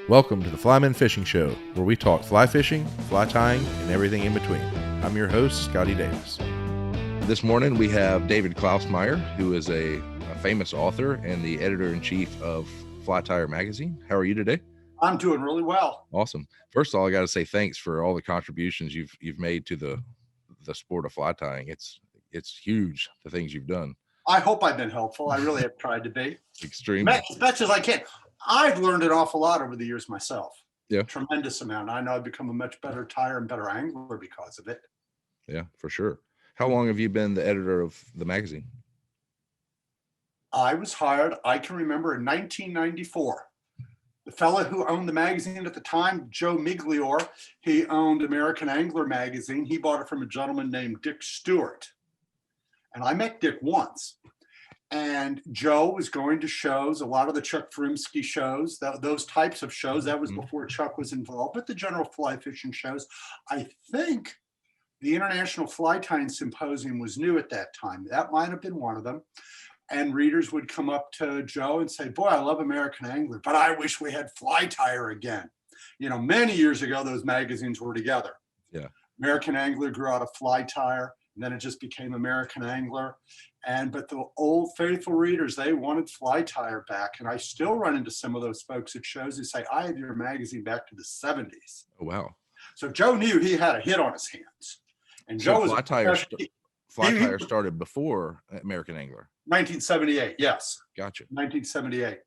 Welcome to the Flymen Fishing Show, where we talk fly fishing, fly tying, and everything in between. I'm your host, Scotty Davis. This morning we have David Klausmeyer, who is a famous author and the editor-in-chief of Fly Tyer magazine. How are you today? I'm doing really well. Awesome. First of all, I got to say thanks for all the contributions you've made to the sport of fly tying. It's huge, the things you've done. I hope I've been helpful. I really have tried to be. Extremely. As best as I can. I've learned an awful lot over the years myself. Yeah. Tremendous amount. I know I've become a much better tyer and better angler because of it. Yeah, for sure. How long have you been the editor of the magazine? I was hired, I can remember, in 1994. The fellow who owned the magazine at the time, Joe Migliore, he owned American Angler magazine. He bought it from a gentleman named Dick Stewart. And I met Dick once. And Joe was going to shows, a lot of the Chuck Frimsky shows, those types of shows. That was before Chuck was involved, but the general fly fishing shows. I think the International Fly Tying Symposium was new at that time. That might have been one of them. And readers would come up to Joe and say, boy, I love American Angler, but I wish we had Fly Tyer again. You know, many years ago, those magazines were together. Yeah. American Angler grew out of Fly Tyer, and then it just became American Angler. But the old faithful readers, they wanted Fly Tyer back. And I still run into some of those folks at shows who say, I have your magazine back to the 70s. Oh, wow. So Joe knew he had a hit on his hands. And Joe was Fly Tyer started before American Angler. 1978, yes. Gotcha. 1978.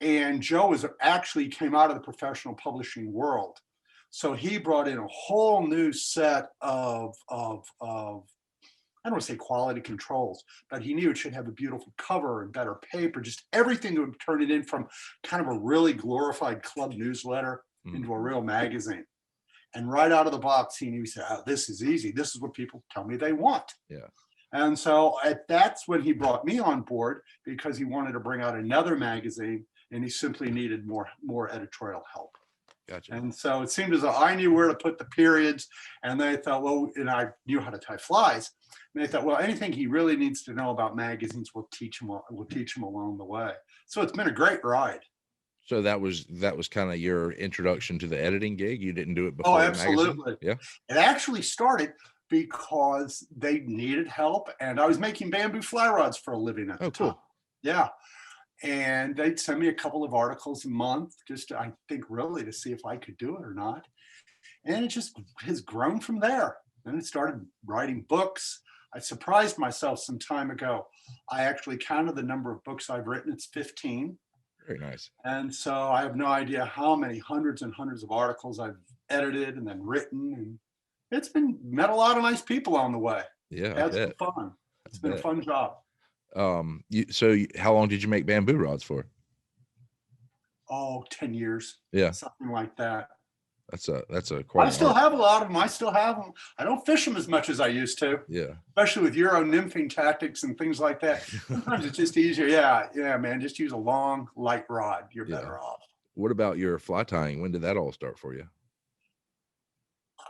And Joe actually came out of the professional publishing world. So he brought in a whole new set of I don't want to say quality controls, but he knew it should have a beautiful cover and better paper, just everything that would turn it in from kind of a really glorified club newsletter into a real magazine. And right out of the box, he knew, he said, oh, this is easy. This is what people tell me they want. Yeah. And so that's when he brought me on board, because he wanted to bring out another magazine and he simply needed more editorial help. Gotcha. And so it seemed as though I knew where to put the periods, and they thought, well, and I knew how to tie flies. And they thought, well, anything he really needs to know about magazines, we'll teach him along the way. So it's been a great ride. So that was kind of your introduction to the editing gig. You didn't do it before. Oh, absolutely. Yeah. It actually started because they needed help, and I was making bamboo fly rods for a living at the time. Cool. Yeah. And they'd send me a couple of articles a month, just I think really to see if I could do it or not. And it just has grown from there. Then it started writing books. I surprised myself some time ago. I actually counted the number of books I've written. It's 15. Very nice. And so I have no idea how many hundreds and hundreds of articles I've edited and then written. And it's met a lot of nice people on the way. Yeah, that's been fun. It's been a fun job. How long did you make bamboo rods for? Oh, 10 years. Yeah. Something like that. That's a quite. I still have a lot of them. I still have them. I don't fish them as much as I used to. Yeah. Especially with Euro nymphing tactics and things like that. Sometimes it's just easier. Yeah, man. Just use a long, light rod. You're better off. What about your fly tying? When did that all start for you?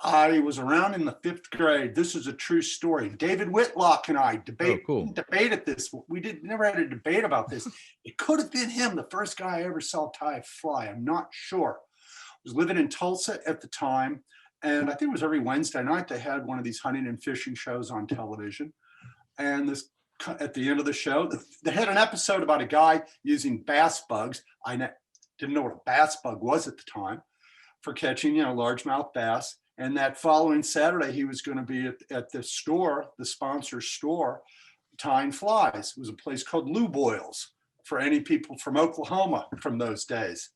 I was around in the 5th grade. This is a true story. David Whitlock and I debated this. We never had a debate about this. It could have been him, the first guy I ever saw tie a fly. I'm not sure. I was living in Tulsa at the time, and I think it was every Wednesday night they had one of these hunting and fishing shows on television. And at the end of the show, they had an episode about a guy using bass bugs. I didn't know what a bass bug was at the time, for catching, largemouth bass. And that following Saturday, he was going to be at the store, the sponsor store, tying flies. It was a place called Lou Boyle's for any people from Oklahoma from those days.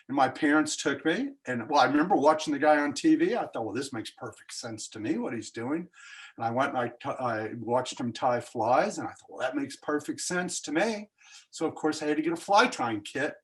And my parents took me, and I remember watching the guy on TV. I thought, well, this makes perfect sense to me, what he's doing. And I went and I watched him tie flies, and I thought, well, that makes perfect sense to me. So, of course, I had to get a fly tying kit.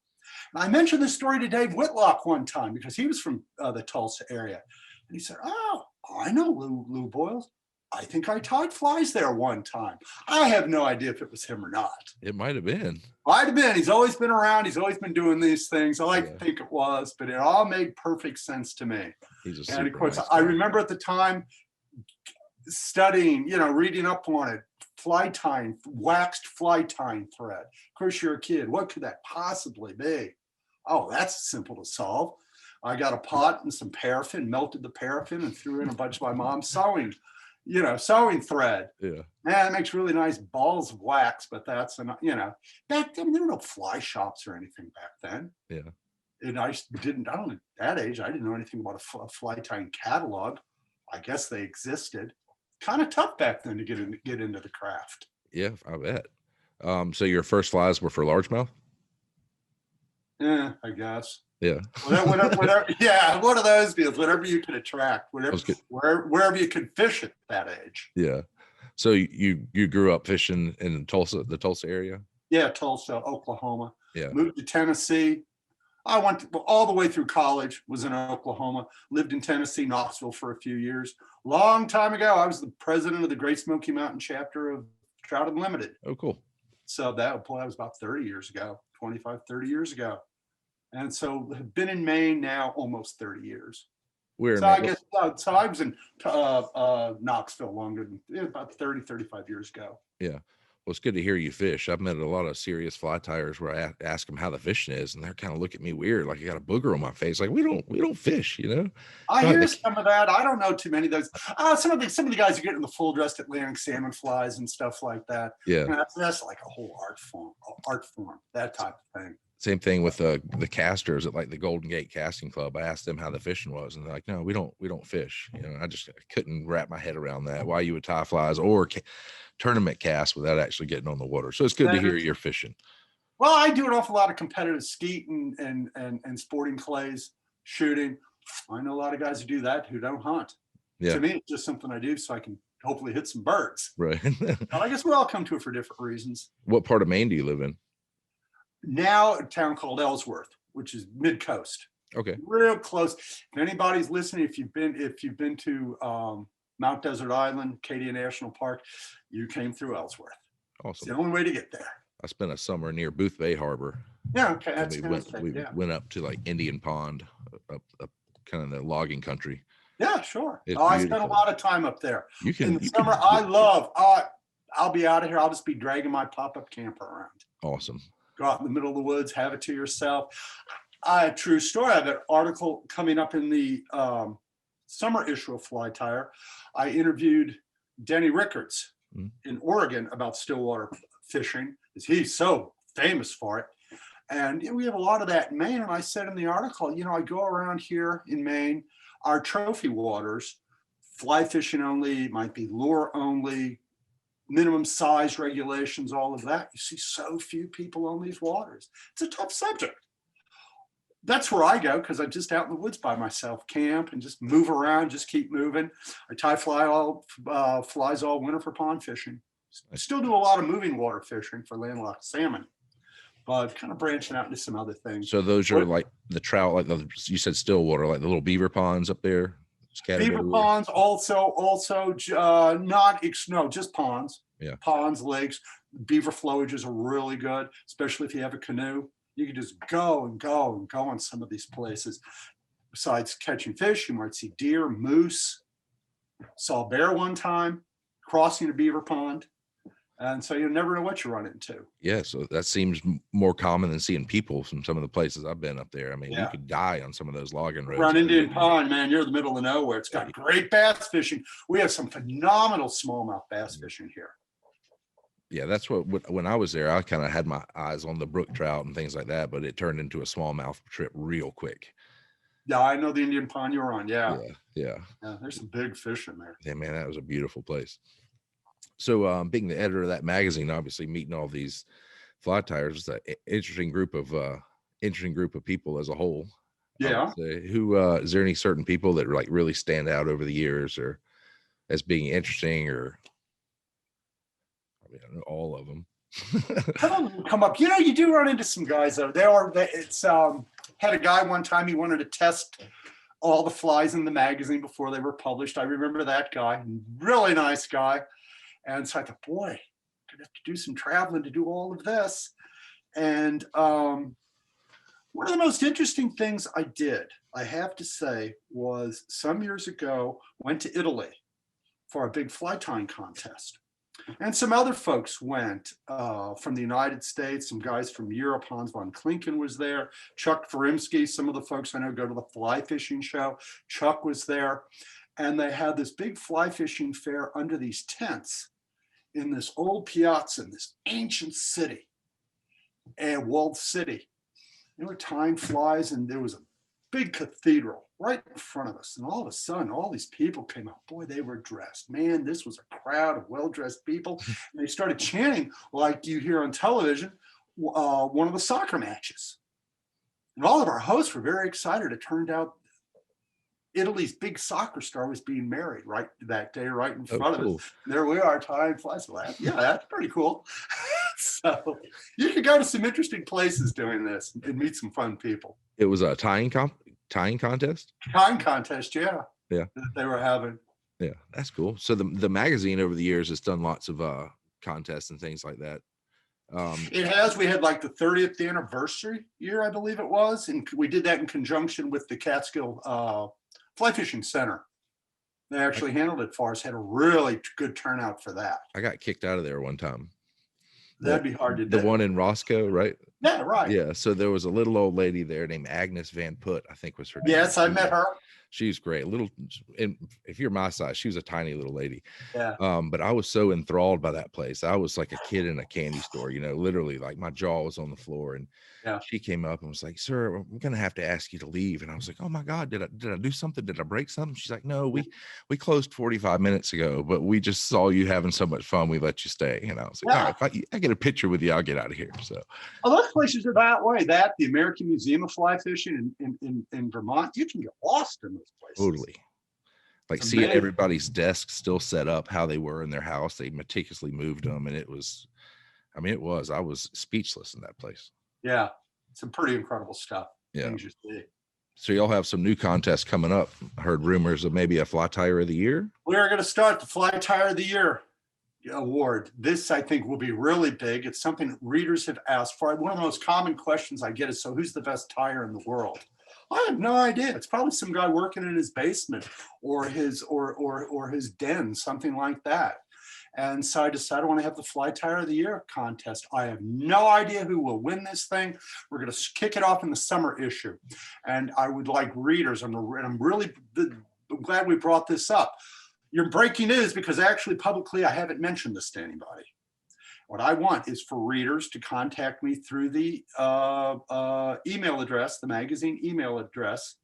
And I mentioned this story to Dave Whitlock one time because he was from the Tulsa area. And he said, oh, I know Lou Boyle's. I think I tied flies there one time. I have no idea if it was him or not. It might have been. Might have been. He's always been around. He's always been doing these things. I like to think it was, but it all made perfect sense to me. And of course, I remember at the time studying, reading up on it, fly tying, waxed fly tying thread. Of course, you're a kid. What could that possibly be? Oh, that's simple to solve. I got a pot and some paraffin, melted the paraffin and threw in a bunch of my mom's sewing thread. Yeah. Man, it makes really nice balls of wax, but that's, back then there were no fly shops or anything back then. Yeah. And I don't at that age, I didn't know anything about a fly tying catalog. I guess they existed. Kind of tough back then to get into the craft. Yeah, I bet. So your first flies were for largemouth? Yeah, I guess. Yeah. Whatever, yeah, one of those deals. Whatever you can attract, wherever you can fish at that age. Yeah. So you grew up fishing in the Tulsa area? Yeah, Tulsa, Oklahoma. Yeah. Moved to Tennessee. I went all the way through college, was in Oklahoma, lived in Tennessee, Knoxville for a few years. Long time ago, I was the president of the Great Smoky Mountain chapter of Trout Unlimited. Oh, cool. So that was about 30 years ago, 25, 30 years ago. And so have been in Maine now almost 30 years. So I was in Knoxville longer than about 30, 35 years ago. Yeah. Well, it's good to hear you fish. I've met a lot of serious fly tyers where I ask them how the fishing is, and they're kind of look at me weird, like I got a booger on my face. Like we don't fish, I hear some of that. I don't know too many of those. Some of the guys are getting the full dressed Atlantic salmon flies and stuff like that. Yeah, that's like a whole art form, that type of thing. Same thing with the casters at like the Golden Gate Casting Club. I asked them how the fishing was, and they're like, "No, we don't fish." I just couldn't wrap my head around that. Why you would tie flies or tournament cast without actually getting on the water? So it's good to hear you're fishing. Well, I do an awful lot of competitive skeet and sporting clays, shooting. I know a lot of guys who do that who don't hunt. Yeah. To me, it's just something I do so I can hopefully hit some birds. Right. I guess we all come to it for different reasons. What part of Maine do you live in? Now a town called Ellsworth, which is mid-coast. Okay. Real close. If anybody's listening, if you've been to Mount Desert Island, Acadia National Park, you came through Ellsworth. Awesome. It's the only way to get there. I spent a summer near Booth Bay Harbor. Yeah, okay. We went up to like Indian Pond, up kind of the logging country. Yeah, sure. I spent a lot of time up there. In the summer, I'll be out of here. I'll just be dragging my pop-up camper around. Awesome. Go out in the middle of the woods, have it to yourself. True story. I have an article coming up in the summer issue of Fly Tyer. I interviewed Denny Rickards in Oregon about stillwater fishing, because he's so famous for it. And we have a lot of that in Maine. And I said in the article, I go around here in Maine, our trophy waters, fly fishing only, might be lure only, minimum size regulations, all of that. You see so few people on these waters. It's a tough subject. That's where I go, because I'm just out in the woods by myself, camp and just move around, just keep moving. I tie flies all winter for pond fishing. I still do a lot of moving water fishing for landlocked salmon, but kind of branching out into some other things. So those are like the trout, like you said, stillwater, like the little beaver ponds up there. Beaver ponds, also just ponds. Yeah. Ponds, lakes. Beaver flowages are really good, especially if you have a canoe. You can just go and go and go on some of these places. Besides catching fish, you might see deer, moose. Saw a bear one time crossing a beaver pond. And so you never know what you run into. Yeah, so that seems more common than seeing people from some of the places I've been up there. I mean, you could die on some of those logging roads. Run Indian Pond, man, you're in the middle of nowhere. It's got great bass fishing. We have some phenomenal smallmouth bass fishing here. Yeah, that's when I was there, I kind of had my eyes on the brook trout and things like that, but it turned into a smallmouth trip real quick. Yeah, I know the Indian Pond you were on. Yeah. There's some big fish in there. Yeah, man, that was a beautiful place. So being the editor of that magazine, obviously meeting all these fly tyers is an interesting group of people as a whole. Yeah. Who is there any certain people that like really stand out over the years or as being interesting, or I don't know, all of them? Come up. You do run into some guys though. Had a guy one time, he wanted to test all the flies in the magazine before they were published. I remember that guy, really nice guy. And so I thought, boy, I'm gonna have to do some traveling to do all of this. And one of the most interesting things I did, I have to say, was some years ago, went to Italy for a big fly tying contest. And some other folks went from the United States, some guys from Europe. Hans von Klinken was there. Chuck Ferimsky, some of the folks I know go to the fly fishing show. Chuck was there. And they had this big fly fishing fair under these tents in this old piazza in this ancient city, and walled city. They were tying flies, and there was a big cathedral right in front of us. And all of a sudden, all these people came out. Boy, they were dressed. Man, this was a crowd of well-dressed people. And they started chanting like you hear on television, one of the soccer matches. And all of our hosts were very excited. It turned out Italy's big soccer star was being married right that day, right in front of us. There we are tying flies. Yeah, that's pretty cool. So you could go to some interesting places doing this and meet some fun people. It was a tying contest? Tying contest, yeah. Yeah. That they were having. Yeah, that's cool. So the magazine over the years has done lots of contests and things like that. It has. We had like the 30th anniversary year, I believe it was. And we did that in conjunction with the Catskill Fly Fishing Center. They actually handled it for us, had a really good turnout for that. I got kicked out of there one time. That'd be hard to do. The one in Roscoe, right? Yeah, right. Yeah. So there was a little old lady there named Agnes Van Put, I think was her name. Yes, I met her. She's great. And if you're my size, she was a tiny little lady. Yeah. But I was so enthralled by that place. I was like a kid in a candy store, literally like my jaw was on the floor. And she came up and was like, "Sir, I'm going to have to ask you to leave." And I was like, "Oh my God, did I do something? Did I break something?" She's like, "No, we closed 45 minutes ago, but we just saw you having so much fun. We let you stay." And I was like, "All right, if I get a picture with you, I'll get out of here." So those places are that way. That the American Museum of Fly Fishing in Vermont, you can get lost in those places. Totally. Like seeing everybody's desks still set up how they were in their house. They meticulously moved them. And I was speechless in that place. Yeah. Some pretty incredible stuff. Yeah. So y'all have some new contests coming up. I heard rumors of maybe a Fly Tyer of the Year. We are going to start the Fly Tyer of the Year award. This, I think, will be really big. It's something that readers have asked for. One of the most common questions I get is, so who's the best tyer in the world? I have no idea. It's probably some guy working in his basement or his den, something like that. And so I decided I want to have the Fly Tyer of the Year contest. I have no idea who will win this thing. We're going to kick it off in the summer issue. And I would like readers, I'm really glad we brought this up. You're breaking news because actually publicly I haven't mentioned this to anybody. What I want is for readers to contact me through the email address, the magazine email address,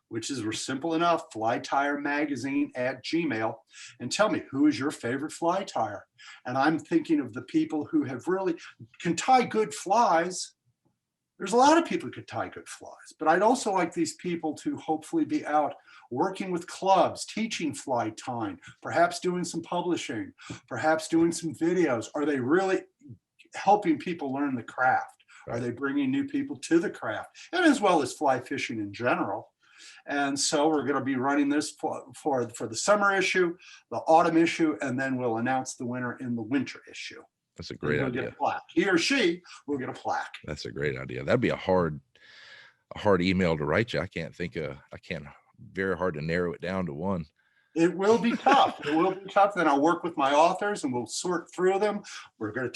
which is simple enough, flytyermagazine@gmail, and tell me who is your favorite fly tyer. And I'm thinking of the people who have really can tie good flies. There's a lot of people who could tie good flies, but I'd also like these people to hopefully be out working with clubs, teaching fly tying, perhaps doing some publishing, perhaps doing some videos. Are they really helping people learn the craft? Are they bringing new people to the craft? And as well as fly fishing in general. And so we're going to be running this for the summer issue, the autumn issue, and then we'll announce the winner in the winter issue. That's a great idea. Get a plaque. He or she will get a plaque. That's a great idea. That'd be a hard email to write you. I can't very hard to narrow it down to one. It will be tough. It will be tough. Then I'll work with my authors and we'll sort through them.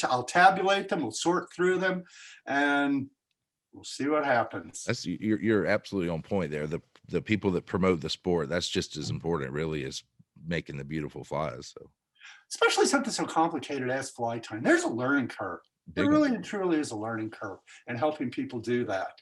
I'll tabulate them. We'll sort through them and we'll see what happens. You're absolutely on point there. The people that promote the sport, that's just as important really as making the beautiful flies. So especially something so complicated as fly tying. There's a learning curve. There really and truly is a learning curve and helping people do that.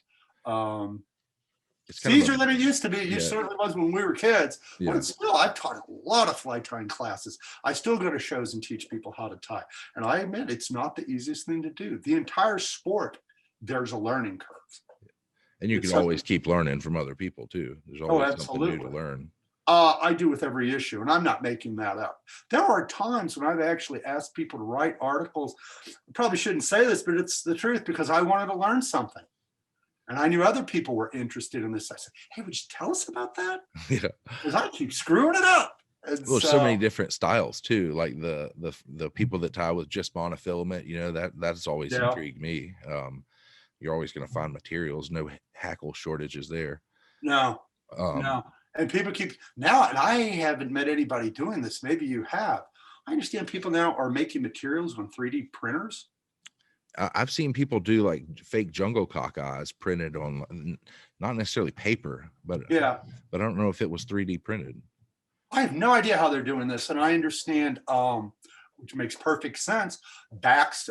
It's easier than it used to be. It certainly was when we were kids. Yeah. But still, I've taught a lot of fly tying classes. I still go to shows and teach people how to tie. And I admit it's not the easiest thing to do. The entire sport, there's a learning curve. And you can always keep learning from other people too. There's always something new to learn. I do with every issue, and I'm not making that up. There are times when I've actually asked people to write articles. I probably shouldn't say this, but it's the truth because I wanted to learn something. And I knew other people were interested in this. I said, "Hey, would you tell us about that?" Yeah. Because I keep screwing it up. And well, so many different styles too. Like the people that tie with just monofilament, that's always intrigued me. You're always going to find materials, no hackle shortages there. No. And people keep now, and I haven't met anybody doing this. Maybe you have. I understand people now are making materials on 3D printers. I've seen people do like fake jungle cock eyes printed on, not necessarily paper, but Yeah, but I don't know if it was 3D printed. I have no idea how they're doing this, and I understand, which makes perfect sense. Backs,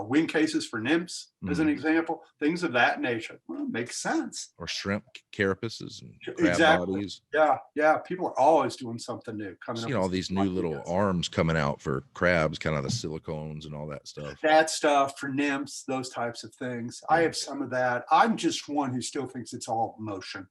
wing cases for nymphs, as an example, things of that nature. Well, makes sense. Or shrimp carapaces and crab Exactly. bodies. Yeah. People are always doing something new. Coming up, All these new little arms coming out for crabs, kind of the silicones and all that stuff. That stuff for nymphs, those types of things. I have some of that. I'm just one who still thinks it's all motion.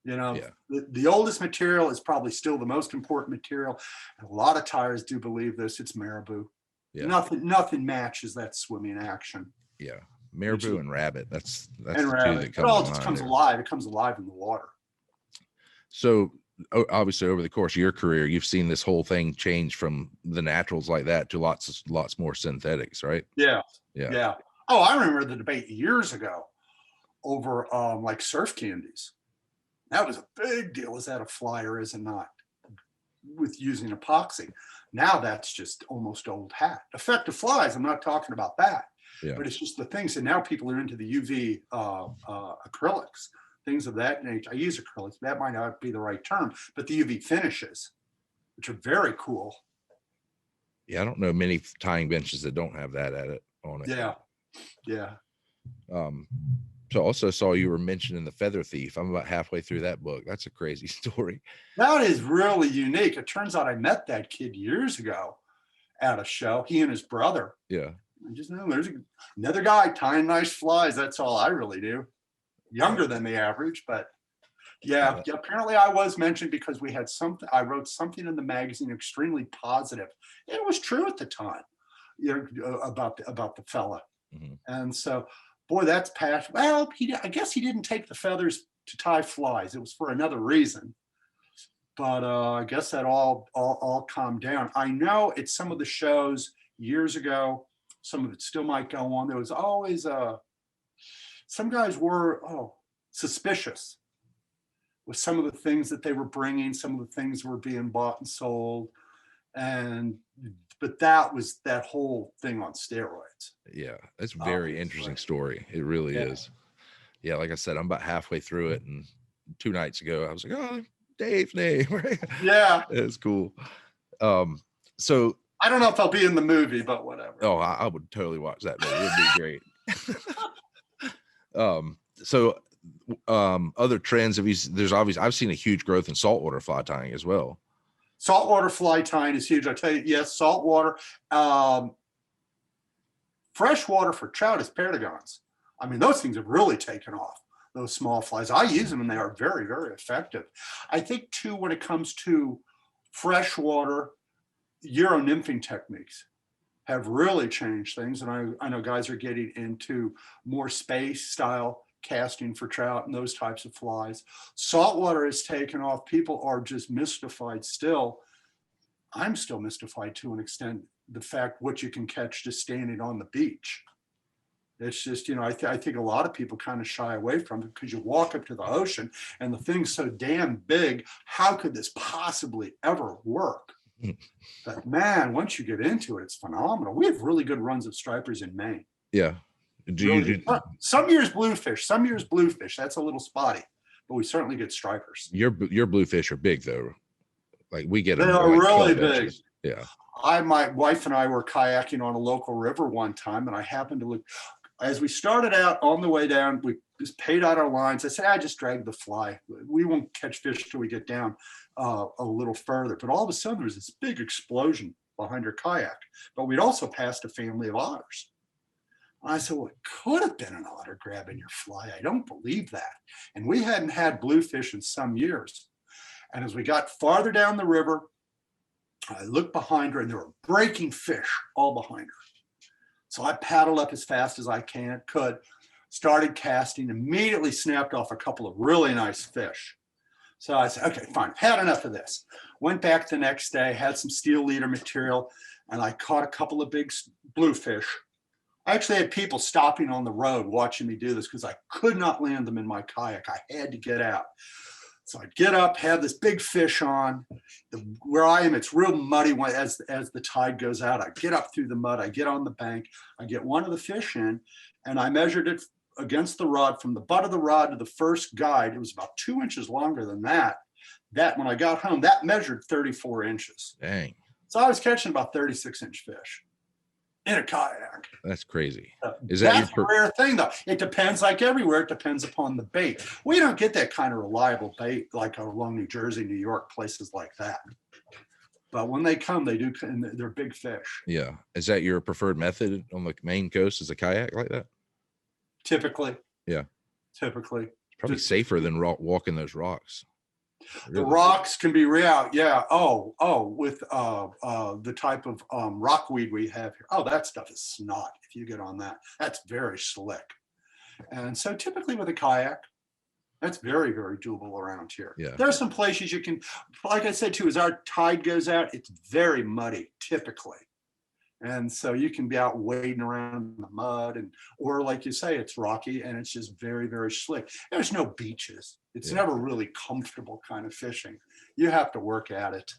The oldest material is probably still the most important material. And a lot of tyers do believe this. It's marabou. Yeah. Nothing matches that swimming action. Yeah. Marabou and rabbit. That's and the rabbit. two that It come all to just mind comes there. alive. It comes alive in the water. So obviously over the course of your career, you've seen this whole thing change from the naturals like that to lots more synthetics, right? Yeah. Oh, I remember the debate years ago over like surf candies. That was a big deal. Is that a fly or is it not? With using epoxy. Now that's just almost old hat. Effective flies, I'm not talking about that. Yeah. But it's just the things, and now people are into the UV acrylics, things of that nature. I use acrylics, that might not be the right term, but the UV finishes, which are very cool. Yeah, I don't know many tying benches that don't have that on it. Yeah. So also saw you were mentioning the Feather Thief. I'm about halfway through that book. That's a crazy story. That is really unique. It turns out I met that kid years ago at a show, he and his brother. Yeah. I just know there's another guy tying nice flies. That's all I really do. Younger than the average, but yeah. Apparently I was mentioned because we had something, I wrote something in the magazine extremely positive. It was true at the time, about the fella. Mm-hmm. And so, boy, that's passion. Well, I guess he didn't take the feathers to tie flies. It was for another reason. But I guess that all calmed down. I know at some of the shows years ago, some of it still might go on. There was always some guys were suspicious with some of the things that they were bringing, some of the things were being bought and sold, but that was that whole thing on steroids. Yeah, it's a very interesting story. It really is. Yeah, like I said, I'm about halfway through it, and 2 nights ago I was like, oh, Dave's name. Yeah, it's cool. So I don't know if I'll be in the movie, but whatever. Oh, I would totally watch that movie. It'd be great. So other trends, there's obviously, I've seen a huge growth in saltwater fly tying as well. Saltwater fly tying is huge. I tell you, yes, saltwater. Freshwater for trout is pentagons. I mean, those things have really taken off, those small flies. I use them and they are very, very effective. I think too, when it comes to freshwater, Euro nymphing techniques have really changed things. And I know guys are getting into more space style casting for trout and those types of flies. Saltwater has taken off. People are just mystified still. I'm still mystified to an extent, the fact what you can catch just standing on the beach. It's just, I think a lot of people kind of shy away from it because you walk up to the ocean and the thing's so damn big. How could this possibly ever work? But man, once you get into it, it's phenomenal. We have really good runs of stripers in Maine. Yeah. Some years bluefish, that's a little spotty, but we certainly get stripers. Your bluefish are big though. Like we get them. They are like really big. Inches. Yeah. My wife and I were kayaking on a local river one time, and I happened to look, as we started out on the way down, we just paid out our lines. I said, I just dragged the fly. We won't catch fish till we get down a little further. But all of a sudden, there was this big explosion behind our kayak. But we'd also passed a family of otters. And I said, well, it could have been an otter grabbing your fly. I don't believe that. And we hadn't had bluefish in some years. And as we got farther down the river, I looked behind her and there were breaking fish all behind her. So I paddled up as fast as I could, started casting, immediately snapped off a couple of really nice fish. So I said, okay, fine, had enough of this. Went back the next day, had some steel leader material, and I caught a couple of big bluefish. I actually had people stopping on the road watching me do this because I could not land them in my kayak. I had to get out. So I get up, have this big fish on. Where I am, it's real muddy as the tide goes out. I get up through the mud, I get on the bank, I get one of the fish in, and I measured it against the rod from the butt of the rod to the first guide. It was about 2 inches longer than that. That when I got home, that measured 34 inches. Dang. So I was catching about 36-inch fish in a kayak. That's crazy. Is that that's a rare thing, though. It depends, like everywhere, it depends upon the bait. We don't get that kind of reliable bait like along New Jersey, New York, places like that. But when they come, they do, and they're big fish. Yeah. Is that your preferred method on the Maine coast, is a kayak like that? Typically. Yeah. Typically. It's probably safer than walking those rocks. The rocks can be out. Yeah. With the type of rockweed we have here. Oh, that stuff is snot. If you get on that, that's very slick. And so typically with a kayak, that's very, very doable around here. Yeah. There's some places you can, like I said too, as our tide goes out, it's very muddy typically. And so you can be out wading around in the mud, or like you say, it's rocky and it's just very, very slick. There's no beaches. It's never really comfortable kind of fishing. You have to work at it.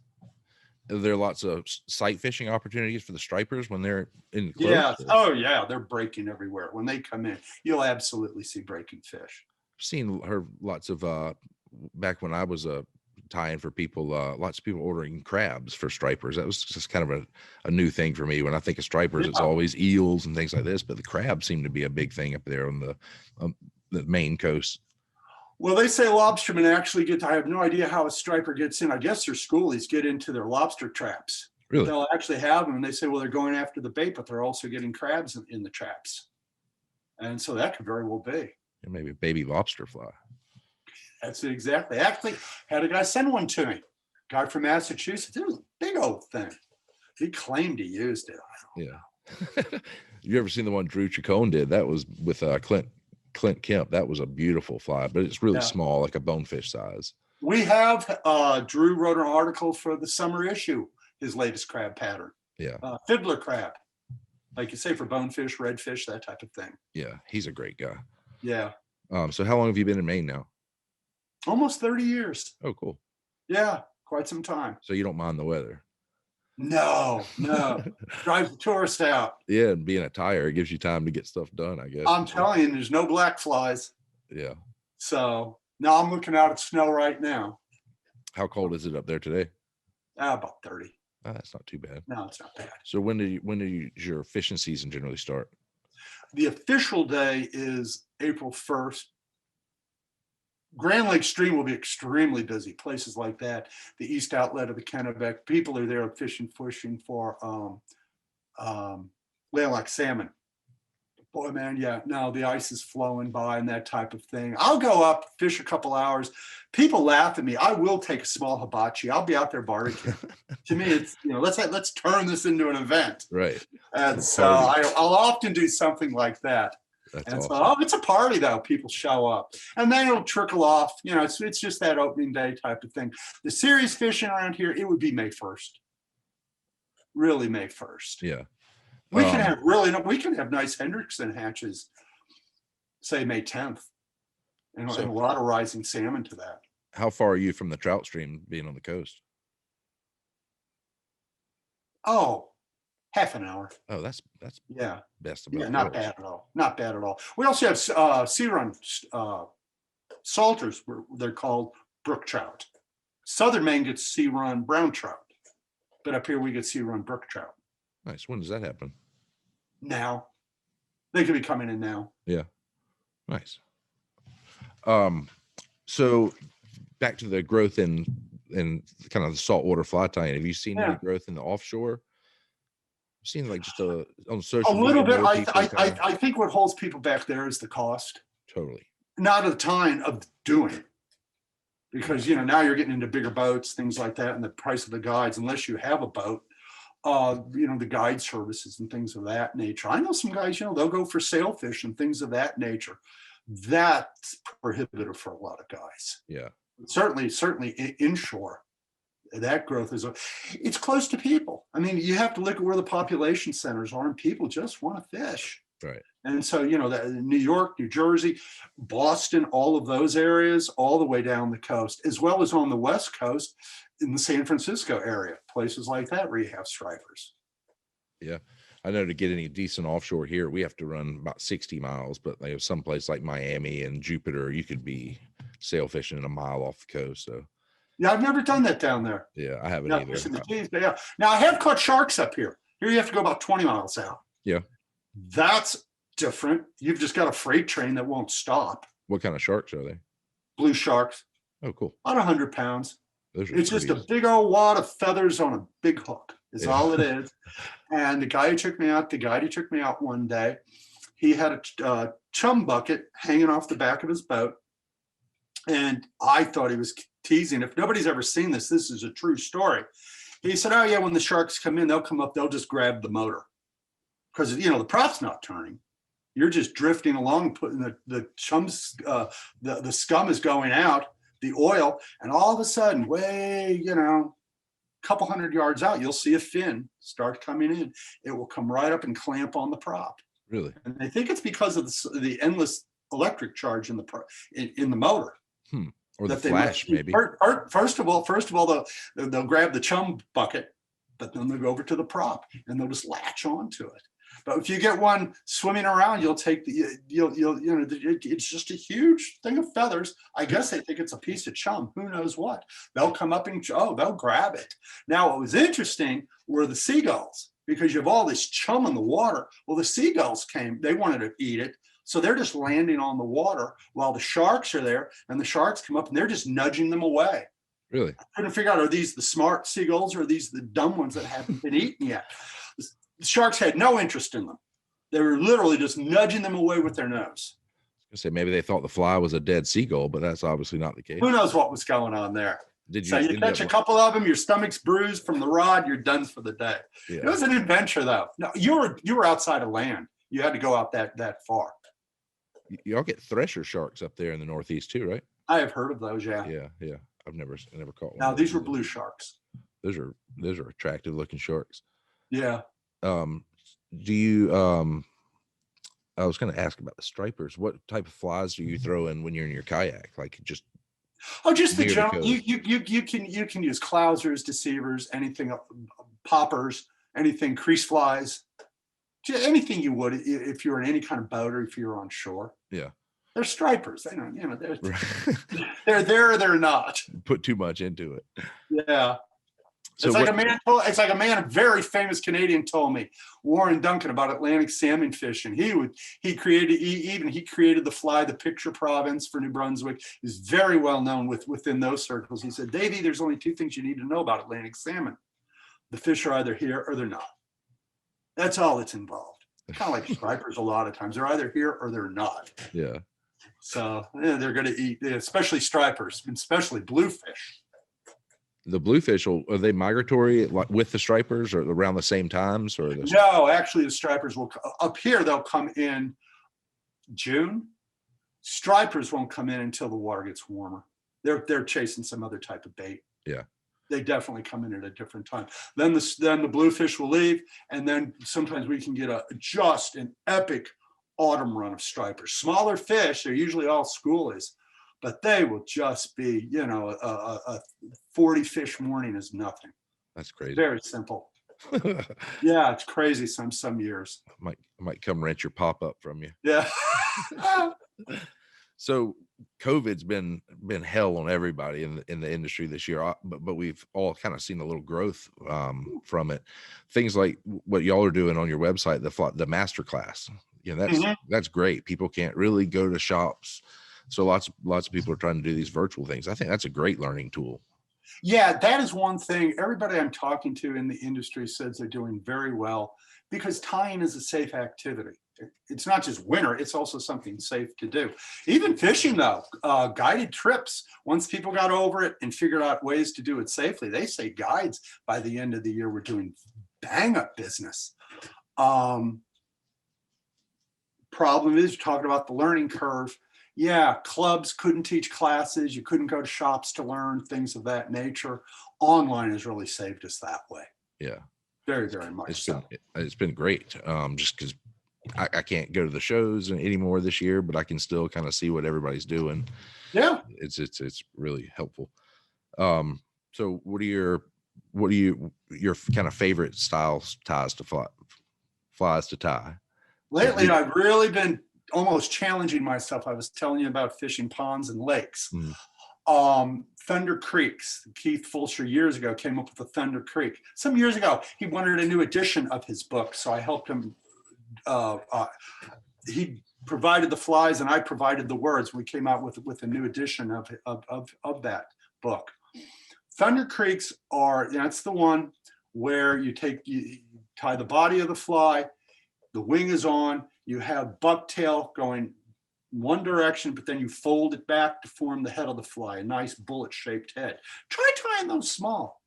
Are there lots of sight fishing opportunities for the stripers when they're in close? Yeah. Oh yeah. They're breaking everywhere. When they come in, you'll absolutely see breaking fish. I've heard lots of, back when I was tying for people, lots of people ordering crabs for stripers. That was just kind of a new thing for me. When I think of stripers, it's always eels and things like this, but the crabs seem to be a big thing up there on the Maine coast. Well, they say lobstermen actually I have no idea how a striper gets in. I guess their schoolies get into their lobster traps. Really? They'll actually have them, and they say, well, they're going after the bait, but they're also getting crabs in the traps. And so that could very well be. And maybe a baby lobster fly. That's it exactly. Actually, had a guy send one to me. Guy from Massachusetts. It was a big old thing. He claimed he used it. I don't know. You ever seen the one Drew Chacon did? That was with Clint Kemp. That was a beautiful fly, but it's really small, like a bonefish size. We have Drew wrote an article for the summer issue, his latest crab pattern. Yeah. Fiddler crab. Like you say, for bonefish, redfish, that type of thing. Yeah, he's a great guy. Yeah. So how long have you been in Maine now? Almost 30 years. Oh, cool. Yeah, quite some time. So you don't mind the weather? No. Drives the tourist out. Yeah, and being a tyer, it gives you time to get stuff done, I guess. I'm telling you, there's no black flies. Yeah. So now I'm looking out at snow right now. How cold is it up there today? About 30. Oh, that's not too bad. No, it's not bad. So when does your fishing season generally start? The official day is April 1st. Grand Lake Stream will be extremely busy. Places like that, the east outlet of the Kennebec, people are there fishing for landlocked salmon. Boy, man, the ice is flowing by and that type of thing. I'll go up, fish a couple hours. People laugh at me. I will take a small hibachi. I'll be out there barbecuing. To me, it's, let's turn this into an event. Right. And so I'll often do something like that. That's and awesome. So, it's a party though. People show up, and then it'll trickle off. It's just that opening day type of thing. The serious fishing around here, it would be May 1st. Really, May 1st. Yeah. We can have nice Hendrickson hatches, say May 10th, and a lot of rising salmon to that. How far are you from the trout stream being on the coast? Oh, half an hour. Oh, that's best of both worlds. Not bad at all. Not bad at all. We also have sea run salters. They're called brook trout. Southern Maine gets sea run brown trout, but up here we get sea run brook trout. Nice. When does that happen? Now. They could be coming in now. Yeah. Nice. So back to the growth in kind of the saltwater fly tying. Have you seen any growth in the offshore? I've seen like just on social media. A little bit. I think what holds people back there is the cost. Totally. Not at the time of doing it. Because now you're getting into bigger boats, things like that, and the price of the guides, unless you have a boat, the guide services and things of that nature. I know some guys, they'll go for sailfish and things of that nature. That's prohibitive for a lot of guys. Yeah. Certainly inshore, that growth it's close to people. I mean, you have to look at where the population centers are, and people just want to fish. Right. And so, New York, New Jersey, Boston, all of those areas, all the way down the coast, as well as on the West Coast in the San Francisco area, places like that where you have stripers. Yeah. I know to get any decent offshore here, we have to run about 60 miles, but they have some place like Miami and Jupiter, you could be sail fishing a mile off the coast. So yeah, I've never done that down there. Yeah, I haven't either. Yeah. Now I have caught sharks up here. Here you have to go about 20 miles out. Yeah. That's different. You've just got a freight train that won't stop. What kind of sharks are they? Blue sharks. Oh, cool. About 100 pounds. It's just a big old wad of feathers on a big hook is all it is. And the guy who took me out one day, he had a chum bucket hanging off the back of his boat. And I thought he was teasing. If nobody's ever seen this, this is a true story. He said, oh yeah, when the sharks come in, they'll come up, they'll just grab the motor. Because, the prop's not turning. You're just drifting along, putting the chums, the scum is going out, the oil, and all of a sudden, way, a couple 100 yards out, you'll see a fin start coming in. It will come right up and clamp on the prop. Really? And I think it's because of the endless electric charge in the motor. Or the flash, maybe. First of all, they'll grab the chum bucket, but then they'll go over to the prop and they'll just latch onto it. But if you get one swimming around, you'll take it's just a huge thing of feathers. I guess they think it's a piece of chum. Who knows what? They'll come up and they'll grab it. Now, what was interesting were the seagulls, because you have all this chum in the water. Well, the seagulls came, they wanted to eat it. So they're just landing on the water while the sharks are there, and the sharks come up and they're just nudging them away. Really? I couldn't figure out, are these the smart seagulls or are these the dumb ones that haven't been eaten yet? The sharks had no interest in them. They were literally just nudging them away with their nose. I say maybe they thought the fly was a dead seagull, but that's obviously not the case. Who knows what was going on there? So you catch a couple of them, your stomach's bruised from the rod, you're done for the day. Yeah. It was an adventure, though. No, you were outside of land. You had to go out that far. Y'all get thresher sharks up there in the Northeast too, right? I have heard of those. Yeah. Yeah. I've never caught one. Now these were blue sharks. Those are attractive looking sharks. Yeah. Do you? I was going to ask about the stripers. What type of flies do you throw in when you're in your kayak? Like just the general. You can use Klausers, deceivers, anything, poppers, anything, crease flies. Anything you would if you're in any kind of boat or if you're on shore. Yeah. They're stripers. They don't, they're there or they're not. Put too much into it. Yeah. So it's like a man, a very famous Canadian told me, Warren Duncan, about Atlantic salmon fishing. He created the Fly, the picture province for New Brunswick. He's very well known within those circles. He said, Davey, there's only two things you need to know about Atlantic salmon. The fish are either here or they're not. That's all that's involved. Kind of like stripers a lot of times. They're either here or they're not. Yeah. So they're going to eat, especially stripers, especially bluefish. The bluefish, are they migratory with the stripers or around the same times? No, actually the stripers will, up here they'll come in June. Stripers won't come in until the water gets warmer. They're chasing some other type of bait. Yeah. They definitely come in at a different time. Then the bluefish will leave, and then sometimes we can get just an epic autumn run of stripers. Smaller fish, they're usually all schoolies, but they will just be, a 40 fish morning is nothing. That's crazy. Very simple. Yeah, it's crazy some years. I might come rent your pop-up from you. Yeah. So COVID's been hell on everybody in the industry this year, but we've all kind of seen a little growth from it. Things like what y'all are doing on your website, the master class. That's great. People can't really go to shops, so lots of people are trying to do these virtual things. I think that's a great learning tool. Yeah, that is one thing everybody I'm talking to in the industry says they're doing very well, because tying is a safe activity. It's not just winter, it's also something safe to do. Even fishing, though, guided trips, once people got over it and figured out ways to do it safely, they say guides by the end of the year were doing bang up business. Problem is, you're talking about the learning curve. Yeah, clubs couldn't teach classes. You couldn't go to shops to learn, things of that nature. Online has really saved us that way. Yeah. Very, very much It's been great. Just because I can't go to the shows anymore this year, but I can still kind of see what everybody's doing. Yeah. It's really helpful. So what are your kind of favorite styles ties to flies to tie? Lately, I've really been almost challenging myself. I was telling you about fishing ponds and lakes. Thunder Creeks. Keith Fulcher years ago came up with the Thunder Creek. Some years ago, he wanted a new edition of his book, so I helped him. He provided the flies and I provided the words. We came out with a new edition of that book. Thunder Creeks that's the one where you tie the body of the fly, the wing is on, you have bucktail going one direction, but then you fold it back to form the head of the fly, a nice bullet-shaped head. Try tying those small.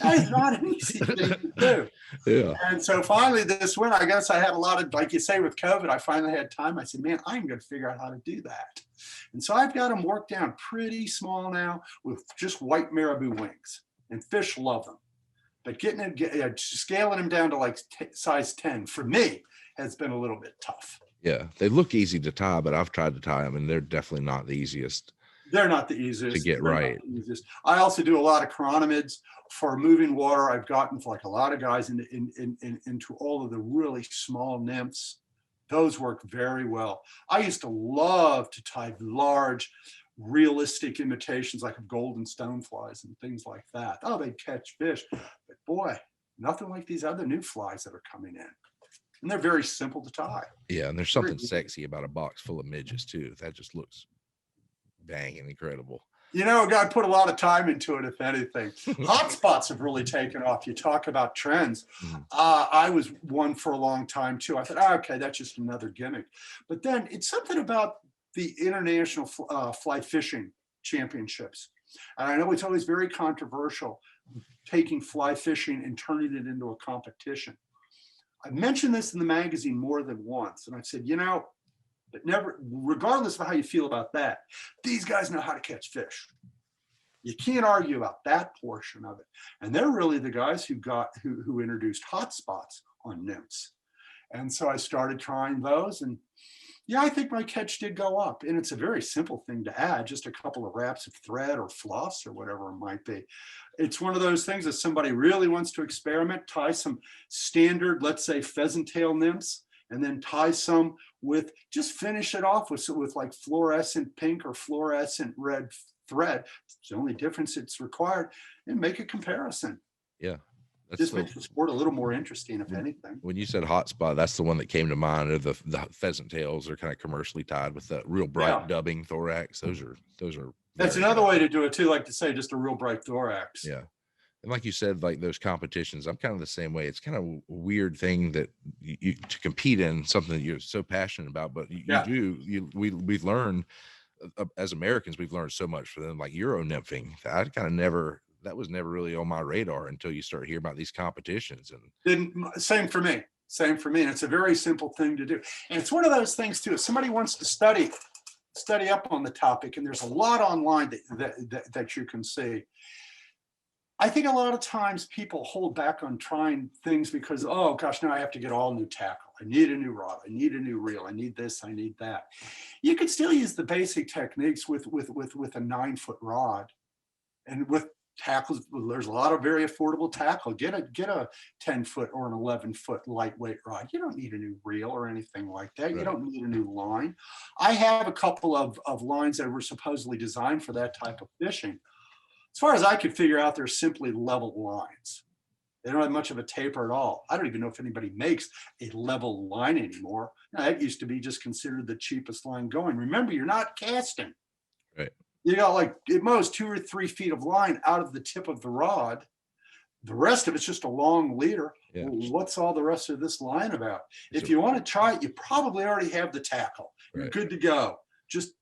That is not an easy thing to do. Yeah. And so finally this winter, I guess I had a lot of, like you say with COVID, I finally had time. I said, man, I'm going to figure out how to do that. And so I've got them worked down pretty small now with just white marabou wings, and fish love them. But scaling them down to like size 10 for me has been a little bit tough. Yeah, they look easy to tie, but I've tried to tie them, and they're definitely not the easiest. They're not the easiest to get right. I also do a lot of chironomids for moving water. I've gotten, like a lot of guys, into all of the really small nymphs. Those work very well. I used to love to tie large, realistic imitations like of golden stoneflies and things like that. Oh, they catch fish, but boy, nothing like these other new flies that are coming in. And they're very simple to tie. Yeah, and there's something sexy about a box full of midges too. That just looks banging incredible. You know, I put a lot of time into it, if anything. Hotspots have really taken off. You talk about trends. I was one for a long time too. I thought, okay, that's just another gimmick. But then it's something about the International Fly Fishing Championships. And I know it's always very controversial, taking fly fishing and turning it into a competition. I mentioned this in the magazine more than once, and I said, but never, regardless of how you feel about that, these guys know how to catch fish. You can't argue about that portion of it. And they're really the guys who introduced hotspots on nymphs. And so I started trying those, and yeah, I think my catch did go up. And it's a very simple thing to add, just a couple of wraps of thread or floss or whatever it might be. It's one of those things that somebody really wants to experiment, tie some standard, let's say, pheasant tail nymphs, and then tie some with, just finish it off with like fluorescent pink or fluorescent red thread. It's the only difference it's required, and make a comparison. Yeah. Just makes the sport a little more interesting, if anything. When you said hotspot, that's the one that came to mind. The pheasant tails are kind of commercially tied with that real bright dubbing thorax. Those are. That's another way to do it too. Like to say, just a real bright thorax. Yeah, and like you said, like those competitions, I'm kind of the same way. It's kind of a weird thing that you to compete in something that you're so passionate about, but we've learned as Americans, we've learned so much from them, like Euro nymphing. That was never really on my radar until you start hearing about these competitions. And same for me. And it's a very simple thing to do. And it's one of those things too. If somebody wants to study up on the topic, and there's a lot online that you can see. I think a lot of times people hold back on trying things because, oh gosh, now I have to get all new tackle. I need a new rod. I need a new reel. I need this. I need that. You could still use the basic techniques with a 9-foot rod, and with tackles. There's a lot of very affordable tackle. Get a 10-foot or an 11-foot lightweight rod. You don't need a new reel or anything like that. Right. You don't need a new line. I have a couple of lines that were supposedly designed for that type of fishing. As far as I could figure out, they're simply level lines. They don't have much of a taper at all. I don't even know if anybody makes a level line anymore. Now, that used to be just considered the cheapest line going. Remember, you're not casting. Right. You got like at most 2 or 3 feet of line out of the tip of the rod. The rest of it's just a long leader. Yeah. Well, what's all the rest of this line about? If you want to try it, you probably already have the tackle. You're right. Good to go. Just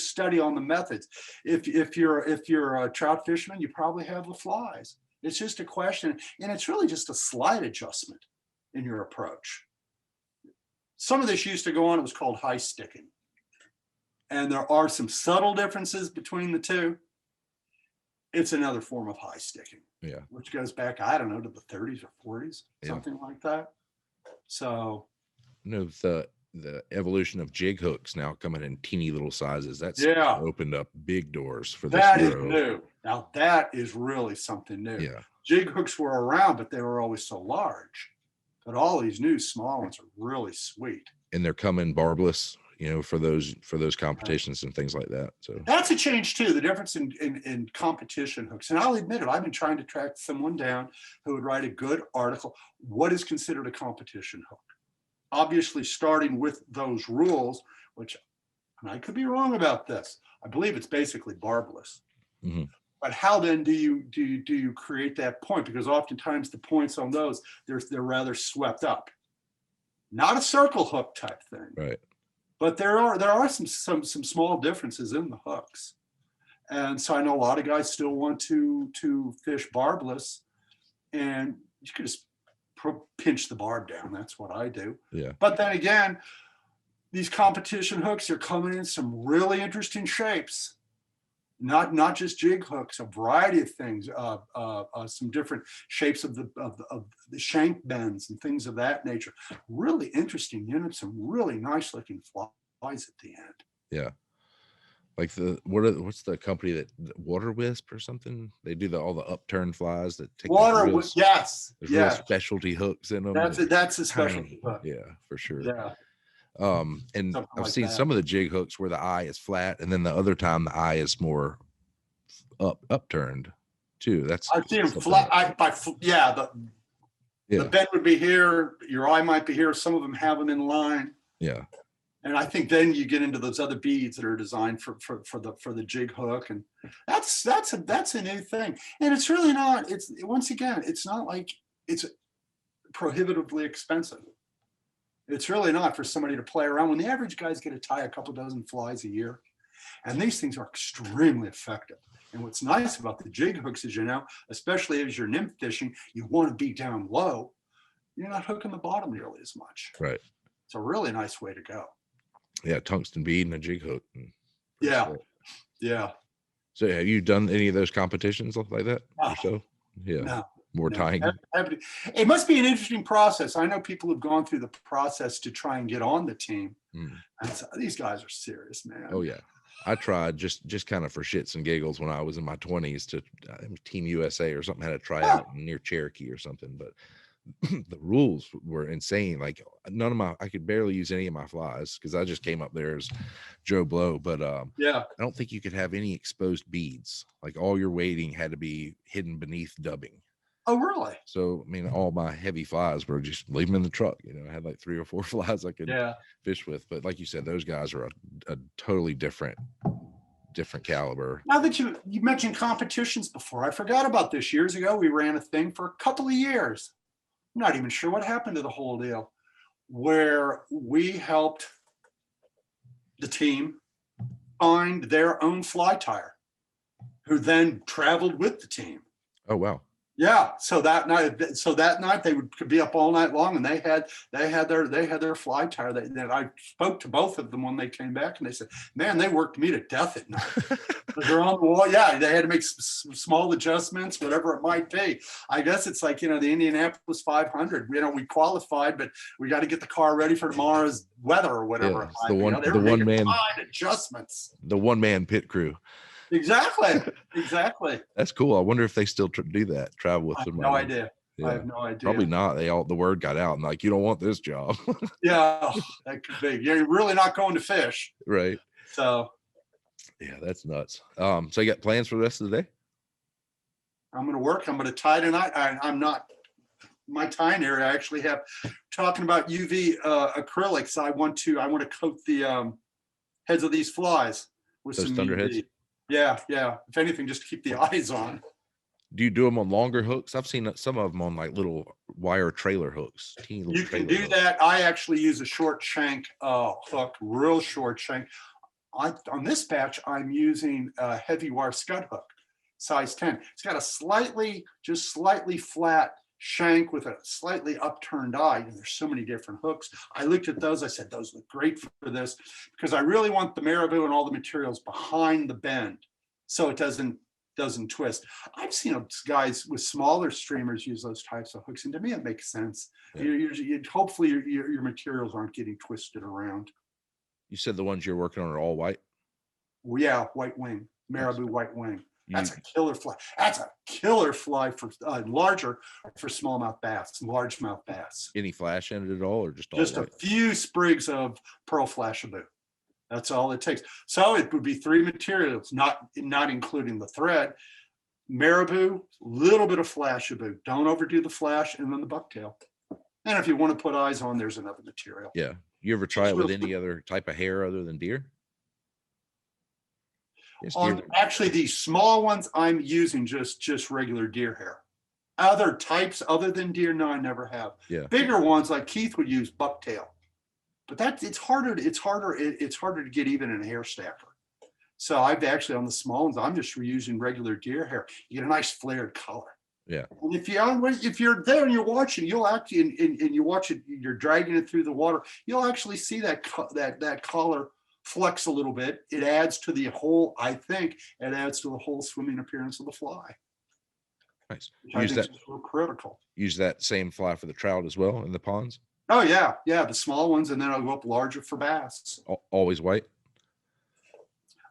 study on the methods. If you're a trout fisherman, you probably have the flies. It's just a question, and it's really just a slight adjustment in your approach. Some of this used to go on. It was called high sticking. And there are some subtle differences between the two. It's another form of high sticking, which goes back, I don't know, to the 30s or 40s, something like that. So the evolution of jig hooks now coming in teeny little sizes. That's opened up big doors for this. That is new. Now that is really something new. Yeah. Jig hooks were around, but they were always so large. But all these new small ones are really sweet. And they're coming barbless, for those competitions and things like that. So that's a change too. The difference in competition hooks. And I'll admit it, I've been trying to track someone down who would write a good article. What is considered a competition hook? Obviously, starting with those rules, which, and I could be wrong about this, I believe it's basically barbless. Mm-hmm. But how then do you create that point? Because oftentimes the points on those, they're rather swept up. Not a circle hook type thing. Right. But there are some small differences in the hooks. And so I know a lot of guys still want to fish barbless, and you could just pinch the barb down. That's what I do. Yeah. But then again, these competition hooks are coming in some really interesting shapes. Not just jig hooks, a variety of things, some different shapes of the shank bends and things of that nature. Really interesting units, some really nice looking flies at the end. Yeah. Like what's the company that Water Wisp or something? They do all the upturned flies that take yes. There's real specialty hooks in them. That's a specialty hook. Yeah, for sure. Yeah. And something I've seen some of the jig hooks where the eye is flat, and then the other time the eye is more upturned too. That's I've seen them flat. The bend would be here, your eye might be here. Some of them have them in line. Yeah. And I think then you get into those other beads that are designed for the jig hook, and that's a new thing. And it's really not. It's once again, it's not like it's prohibitively expensive. It's really not for somebody to play around. When the average guy's going to tie a couple dozen flies a year, and these things are extremely effective. And what's nice about the jig hooks is, especially as you're nymph fishing, you want to be down low. You're not hooking the bottom nearly as much. Right. It's a really nice way to go. Yeah, tungsten bead and a jig hook. Yeah. Yeah. So have you done any of those competitions like that? No. Or so? Yeah. No. More tying. It must be an interesting process. I know people have gone through the process to try and get on the team. And so these guys are serious, man. Oh yeah. I tried just kind of for shits and giggles when I was in my 20s to Team USA or something, had to try out near Cherokee or something, but the rules were insane. Like I could barely use any of my flies because I just came up there as Joe Blow. But I don't think you could have any exposed beads. Like all your weighting had to be hidden beneath dubbing. Oh, really? So, I mean, all my heavy flies were just leave them in the truck. I had like 3 or 4 flies I could fish with. But like you said, those guys are a totally different caliber. Now that you mentioned competitions before, I forgot about this. Years ago, we ran a thing for a couple of years. I'm not even sure what happened to the whole deal, where we helped the team find their own Fly Tyer, who then traveled with the team. Oh, wow. Yeah. So that night they could be up all night long, and they had their Fly Tyer. That I spoke to both of them when they came back, and they said, "Man, they worked me to death at night." They're on the wall. Yeah, they had to make small adjustments, whatever it might be. I guess it's like the Indianapolis 500. We qualified, but we got to get the car ready for tomorrow's weather or whatever. Yeah, it's the one man adjustments. The one man pit crew. Exactly. That's cool. I wonder if they still do that. Travel with them. No idea. Yeah. I have no idea. Probably not. The word got out and like, you don't want this job. Yeah, that could be. You're really not going to fish. Right. So. Yeah, that's nuts. So you got plans for the rest of the day? I'm going to work. I'm going to tie tonight. I'm not. My tying area, I actually have, talking about UV acrylics. I want to coat the heads of these flies with those some thunderheads. UV. Yeah. If anything, just to keep the eyes on. Do you do them on longer hooks? I've seen some of them on like little wire trailer hooks. You can do that. I actually use a short shank hook, real short shank. On this batch, I'm using a heavy wire scud hook, size 10. It's got a slightly flat shank with a slightly upturned eye, and there's so many different hooks. I looked at those. I said, those look great for this, because I really want the marabou and all the materials behind the bend, so it doesn't doesn't twist. I've seen guys with smaller streamers use those types of hooks, and to me it makes sense. Yeah. Hopefully your materials aren't getting twisted around. You said the ones you're working on are all white? Well, yeah, white wing, marabou white wing. That's a killer fly. That's a killer fly for larger for smallmouth bass, largemouth bass. Any flash in it at all, or just all just white? A few sprigs of pearl flashabou. That's all it takes. So it would be 3 materials, not including the thread. Marabou, little bit of flashabou. Don't overdo the flash, and then the bucktail. And if you want to put eyes on, there's another material. Yeah. You ever try it with any other type of hair other than deer? Yes, deer. Actually, these small ones, I'm using just regular deer hair. Other types other than deer, no, I never have. Yeah. Bigger ones like Keith would use bucktail, but it's harder to get even in a hair stacker. So I've actually, on the small ones, I'm just reusing regular deer hair. You get a nice flared color. Yeah. And if you're there and you're watching, you'll actually and you watch it, you're dragging it through the water, you'll actually see that collar flex a little bit. It adds to the whole, I think, it adds to the whole swimming appearance of the fly. Nice. Use that so critical. Use that same fly for the trout as well in the ponds? Oh yeah, the small ones, and then I'll go up larger for bass. Always white?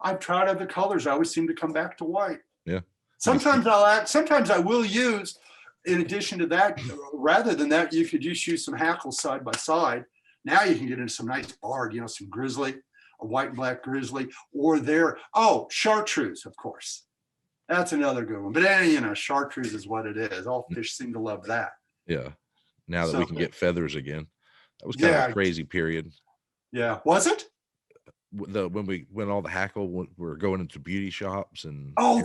I've tried other colors. I always seem to come back to white. Yeah. Sometimes I will use, in addition to that, rather than that, you could just use some hackles side by side. Now you can get into some nice barred, some grizzly, a white and black grizzly, or chartreuse, of course. That's another good one. But chartreuse is what it is. All fish seem to love that. Yeah. Now that we can get feathers again. That was kind of a crazy period. Yeah. Was it? When all the hackle were going into beauty shops and I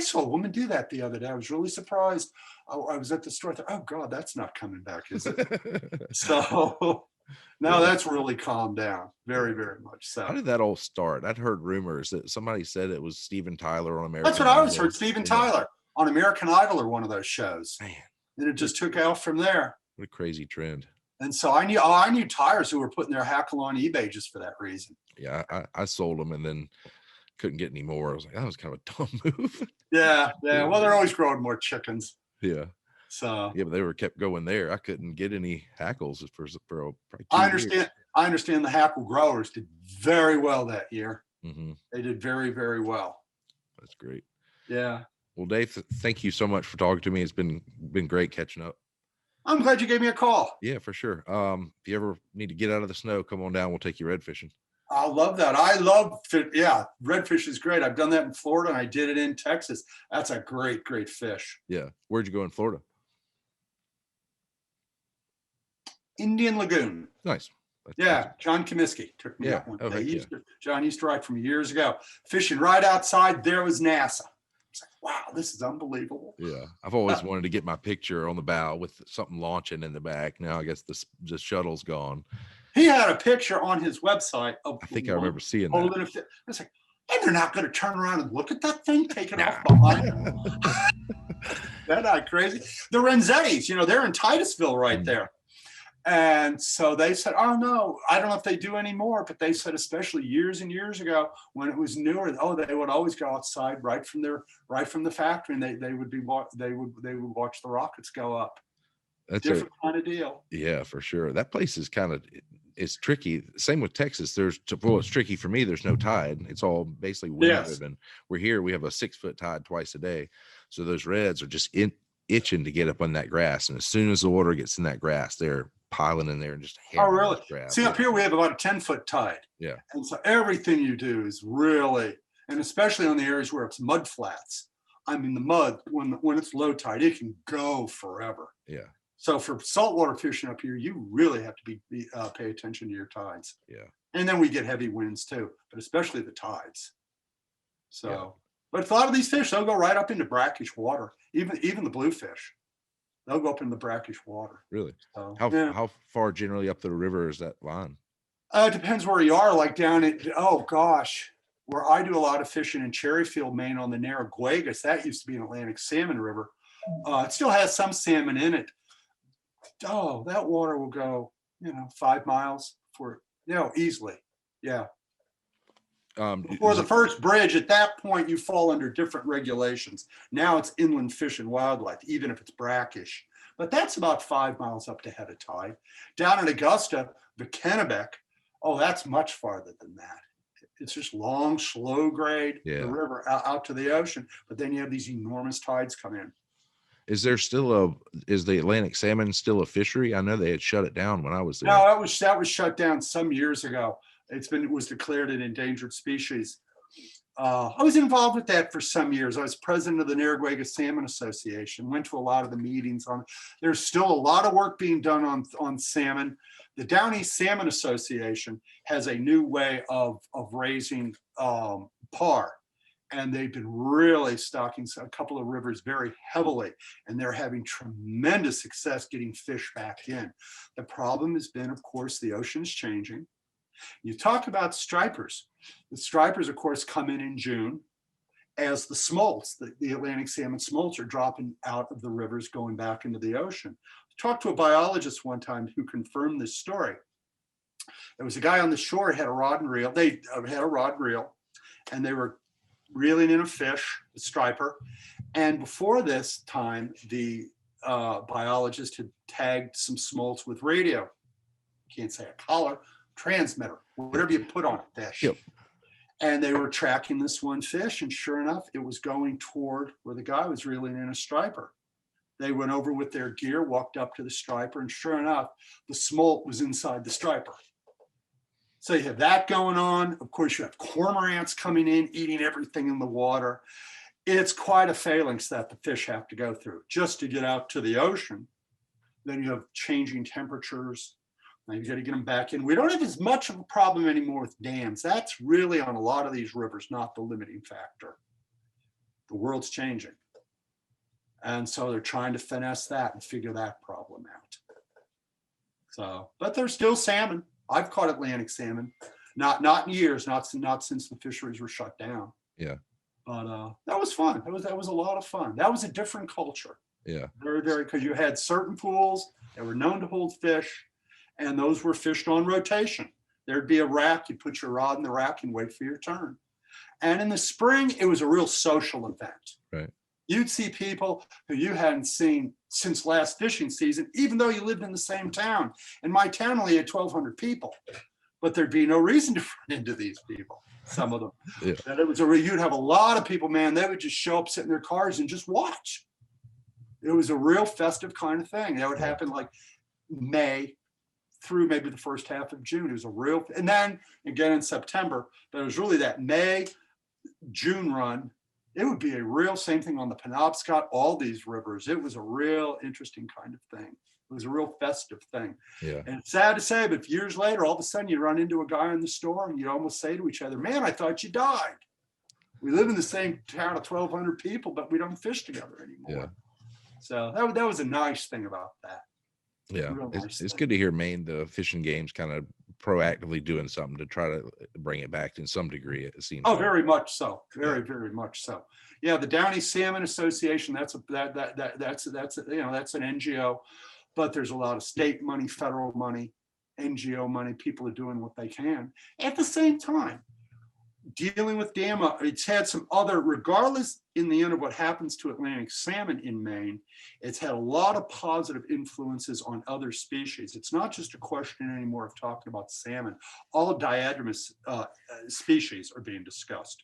saw a woman do that the other day. I was really surprised. I was at the store. Oh God, that's not coming back, is it? So now that's really calmed down very, very much. So how did that all start? I'd heard rumors that somebody said it was Steven Tyler on American That's what I always heard. Steven Tyler on American Idol or one of those shows. Man. And it just took off from there. What a crazy trend. And so I knew tyers who were putting their hackle on eBay just for that reason. Yeah, I sold them and then couldn't get any more. I was like, that was kind of a dumb move. Yeah. Well, they're always growing more chickens. Yeah. So yeah, but they were kept going there. I couldn't get any hackles for I understand. Years. I understand the hackle growers did very well that year. Mm-hmm. They did very, very well. That's great. Yeah. Well, Dave, thank you so much for talking to me. It's been great catching up. I'm glad you gave me a call. Yeah, for sure. If you ever need to get out of the snow, come on down. We'll take you red fishing. I love that. Redfish is great. I've done that in Florida and I did it in Texas. That's a great, great fish. Yeah. Where'd you go in Florida? Indian Lagoon. Nice. That's John Comiskey took me out one day. Yeah. John used to write from years ago. Fishing right outside, there was NASA. It's like, wow, this is unbelievable. Yeah, I've always wanted to get my picture on the bow with something launching in the back. Now I guess the shuttle's gone. He had a picture on his website of. I think I remember seeing that. I was like, and they're not going to turn around and look at that thing taken off behind them. They're not crazy. The Renzettis, they're in Titusville right there. And so they said, oh no, I don't know if they do anymore, but they said, especially years and years ago when it was newer, they would always go outside right from the factory, and they would watch the rockets go up. That's different kind of deal. Yeah, for sure. That place is it's tricky. Same with Texas. It's tricky for me. There's no tide. It's all basically wind driven. We're here. We have a 6-foot tide twice a day. So those reds are just itching to get up on that grass. And as soon as the water gets in that grass, they're piling in there and just really? See, up here we have about a 10-foot tide. Yeah. And so everything you do is really, and especially on the areas where it's mud flats. I mean, the mud, when it's low tide, it can go forever. Yeah. So for saltwater fishing up here, you really have to pay attention to your tides. Yeah. And then we get heavy winds too, but especially the tides. So, but a lot of these fish, they'll go right up into brackish water. Even the bluefish, they'll go up in the brackish water. Really? So, how far generally up the river is that line? It depends where you are. Like down at where I do a lot of fishing in Cherryfield, Maine, on the Narraguagus. That used to be an Atlantic salmon river. It still has some salmon in it. Oh, that water will go, 5 miles easily. Yeah. Before the first bridge, at that point, you fall under different regulations. Now it's inland fish and wildlife, even if it's brackish. But that's about 5 miles up to head of tide. Down in Augusta, the Kennebec, oh, that's much farther than that. It's just long, slow grade, the river out to the ocean. But then you have these enormous tides come in. Is the Atlantic salmon still a fishery? I know they had shut it down when I was there. No, that was shut down some years ago. It was declared an endangered species. I was involved with that for some years. I was president of the Narragansett Salmon Association, went to a lot of the meetings on. There's still a lot of work being done on salmon. The Down East Salmon Association has a new way of raising par. And they've been really stocking a couple of rivers very heavily, and they're having tremendous success getting fish back in. The problem has been, of course, the ocean is changing. You talk about stripers. The stripers, of course, come in June as the smolts, the Atlantic salmon smolts are dropping out of the rivers, going back into the ocean. I talked to a biologist one time who confirmed this story. There was a guy on the shore, had a rod and reel. They had a rod and reel, and they were reeling in a fish, a striper. And before this time, the biologist had tagged some smolts with radio. Can't say a collar, transmitter, whatever you put on a fish. Yep. And they were tracking this one fish, and sure enough, it was going toward where the guy was reeling in a striper. They went over with their gear, walked up to the striper, and sure enough, the smolt was inside the striper. So you have that going on. Of course, you have cormorants coming in, eating everything in the water. It's quite a phalanx that the fish have to go through just to get out to the ocean. Then you have changing temperatures. Now you got to get them back in. We don't have as much of a problem anymore with dams. That's really on a lot of these rivers, not the limiting factor. The world's changing. And so they're trying to finesse that and figure that problem out. So, but there's still salmon. I've caught Atlantic salmon, not in years, not since the fisheries were shut down. Yeah. But that was fun. That was a lot of fun. That was a different culture. Yeah. Very, very, because you had certain pools that were known to hold fish, and those were fished on rotation. There'd be a rack, you put your rod in the rack and wait for your turn. And in the spring, it was a real social event. Right. You'd see people who you hadn't seen since last fishing season, even though you lived in the same town. And my town only had 1,200 people, but there'd be no reason to run into these people, some of them. Yeah. That it was you'd have a lot of people, man, they would just show up, sit in their cars and just watch. It was a real festive kind of thing. That would happen like May through maybe the first half of June. It was a real, and then again in September, but it was really that May, June run. It would be a real same thing on the Penobscot, all these rivers. It was a real interesting kind of thing. It was a real festive thing. Yeah. And it's sad to say, but years later, all of a sudden you run into a guy in the store and you almost say to each other, man, I thought you died. We live in the same town of 1,200 people, but we don't fish together anymore. Yeah. So that was a nice thing about that. Yeah. Nice it's good to hear Maine, the fishing games, kind of proactively doing something to try to bring it back in some degree, it seems. Oh, very much so. Very, very much so. Yeah, the Down East Salmon Association, that's an NGO, but there's a lot of state money, federal money, NGO money. People are doing what they can. At the same time, dealing with it's had some other, regardless in the end of what happens to Atlantic salmon in Maine, it's had a lot of positive influences on other species. It's not just a question anymore of talking about salmon. All diadromous species are being discussed.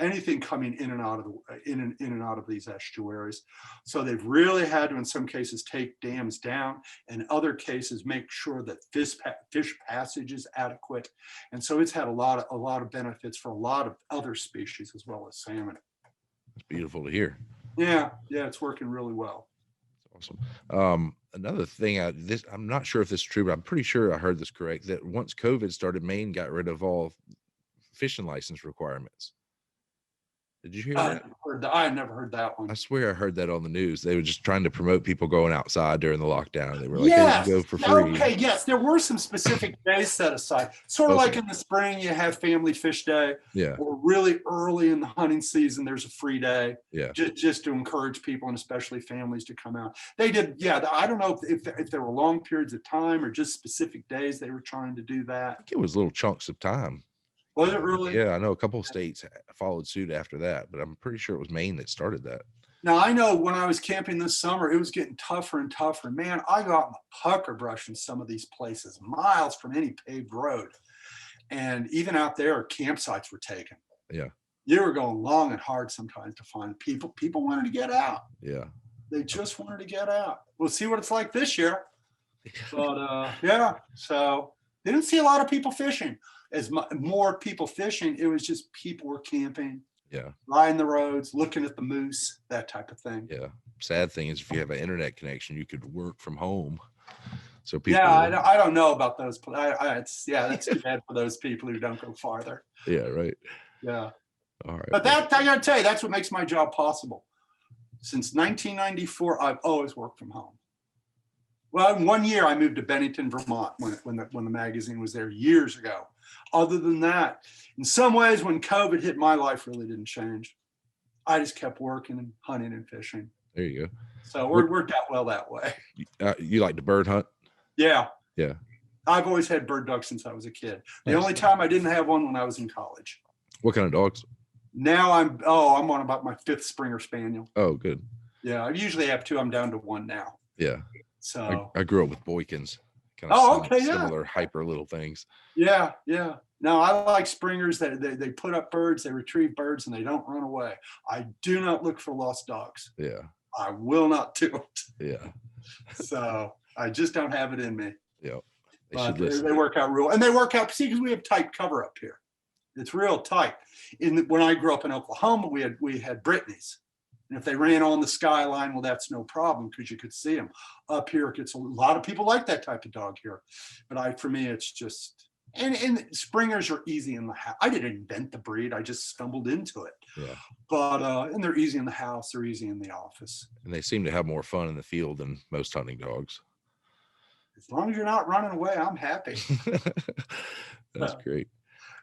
Anything coming in and out of these estuaries. So they've really had to, in some cases, take dams down, and other cases make sure that fish passage is adequate. And so it's had a lot of benefits for a lot of other species as well as salmon. It's beautiful to hear. Yeah, it's working really well. Awesome. Another thing, I'm not sure if this is true, but I'm pretty sure I heard this correct, that once COVID started, Maine got rid of all fishing license requirements. Did you hear that? I never heard that one. I swear I heard that on the news. They were just trying to promote people going outside during the lockdown. They were like, yes. Hey, go for free. Okay, yes, there were some specific days set aside. Sort of like in the spring, you have Family Fish Day. Yeah. Or really early in the hunting season, there's a free day. Yeah. Just to encourage people and especially families to come out. They did, yeah. I don't know if there were long periods of time or just specific days they were trying to do that. I think it was little chunks of time. Was it really? Yeah, I know a couple of states followed suit after that, but I'm pretty sure it was Maine that started that. Now, I know when I was camping this summer, it was getting tougher and tougher. Man, I got in the pucker brush in some of these places, miles from any paved road. And even out there, campsites were taken. Yeah. You were going long and hard sometimes to find people. People wanted to get out. Yeah. They just wanted to get out. We'll see what it's like this year. But yeah, so they didn't see a lot of people fishing. More people fishing, it was just people were camping. Yeah. Riding the roads, looking at the moose, that type of thing. Yeah. Sad thing is if you have an internet connection, you could work from home. So people. Yeah, I don't know about those. That's too bad for those people who don't go farther. Yeah, right. Yeah. All right. But I got to tell you, that's what makes my job possible. Since 1994, I've always worked from home. Well, 1 year I moved to Bennington, Vermont when the magazine was there years ago. Other than that, in some ways, when COVID hit, my life really didn't change. I just kept working and hunting and fishing. There you go. So we're worked out well that way. You like to bird hunt? Yeah. Yeah. I've always had bird dogs since I was a kid. The only time I didn't have one when I was in college. What kind of dogs? Now I'm on about my 5th Springer Spaniel. Oh, good. Yeah, I usually have 2. I'm down to 1 now. Yeah. So I grew up with Boykins. Kind of similar, yeah. hyper little things. Yeah, yeah. No, I like Springers. They put up birds, they retrieve birds, and they don't run away. I do not look for lost dogs. Yeah. I will not do it. Yeah. So I just don't have it in me. Yeah. They work out real, and they work out. See, because we have tight cover up here. It's real tight. When I grew up in Oklahoma, we had Brittany's. And if they ran on the skyline, well, that's no problem because you could see them. Up here, it gets a lot of people like that type of dog here. But for me, it's just, and Springers are easy in the house. I didn't invent the breed. I just stumbled into it. Yeah. But, and they're easy in the house. They're easy in the office. And they seem to have more fun in the field than most hunting dogs. As long as you're not running away, I'm happy. That's great.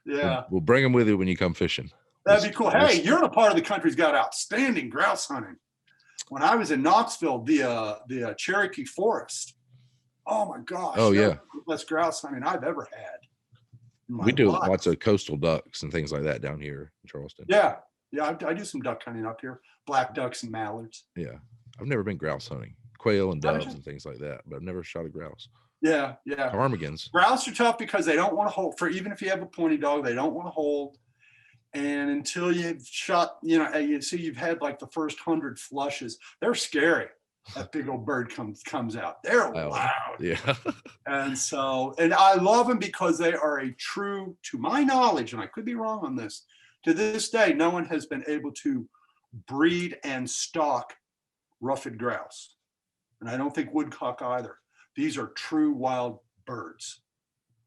Yeah. We'll bring them with you when you come fishing. That'd be cool. Hey, you're in a part of the country's got outstanding grouse hunting. When I was in Knoxville, the Cherokee Forest. Oh my gosh. Oh yeah. The best grouse hunting I've ever had. We do lots of coastal ducks and things like that down here in Charleston. Yeah. Yeah. I do some duck hunting up here. Black ducks and mallards. Yeah. I've never been grouse hunting. Quail and doves and things like that, but I've never shot a grouse. Yeah. Yeah. Ptarmigans. Grouse are tough because they don't want to hold. Even if you have a pointy dog, they don't want to hold. And until you've shot, you see you've had like the first 100 flushes, they're scary. That big old bird comes out. They're loud. Yeah. And I love them because they are a true, to my knowledge, and I could be wrong on this, to this day, no one has been able to breed and stock ruffed grouse. And I don't think woodcock either. These are true wild birds.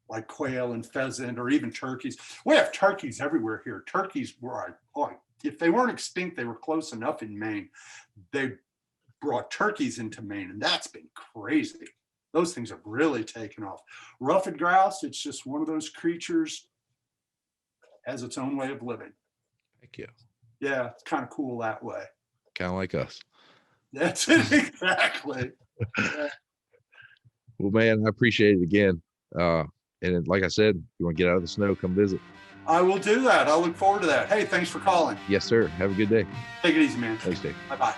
Like quail and pheasant or even turkeys. We have turkeys everywhere here. Turkeys were, if they weren't extinct, they were close enough in Maine. They brought turkeys into Maine, and that's been crazy. Those things have really taken off. Ruffed grouse, it's just one of those creatures, has its own way of living. Thank you. Yeah, it's kind of cool that way. Kind of like us. That's it, exactly. Yeah. Well, man, I appreciate it again. And like I said, if you want to get out of the snow, come visit. I will do that. I'll look forward to that. Hey, thanks for calling. Yes, sir. Have a good day. Take it easy, man. Thanks, Dave. Bye-bye.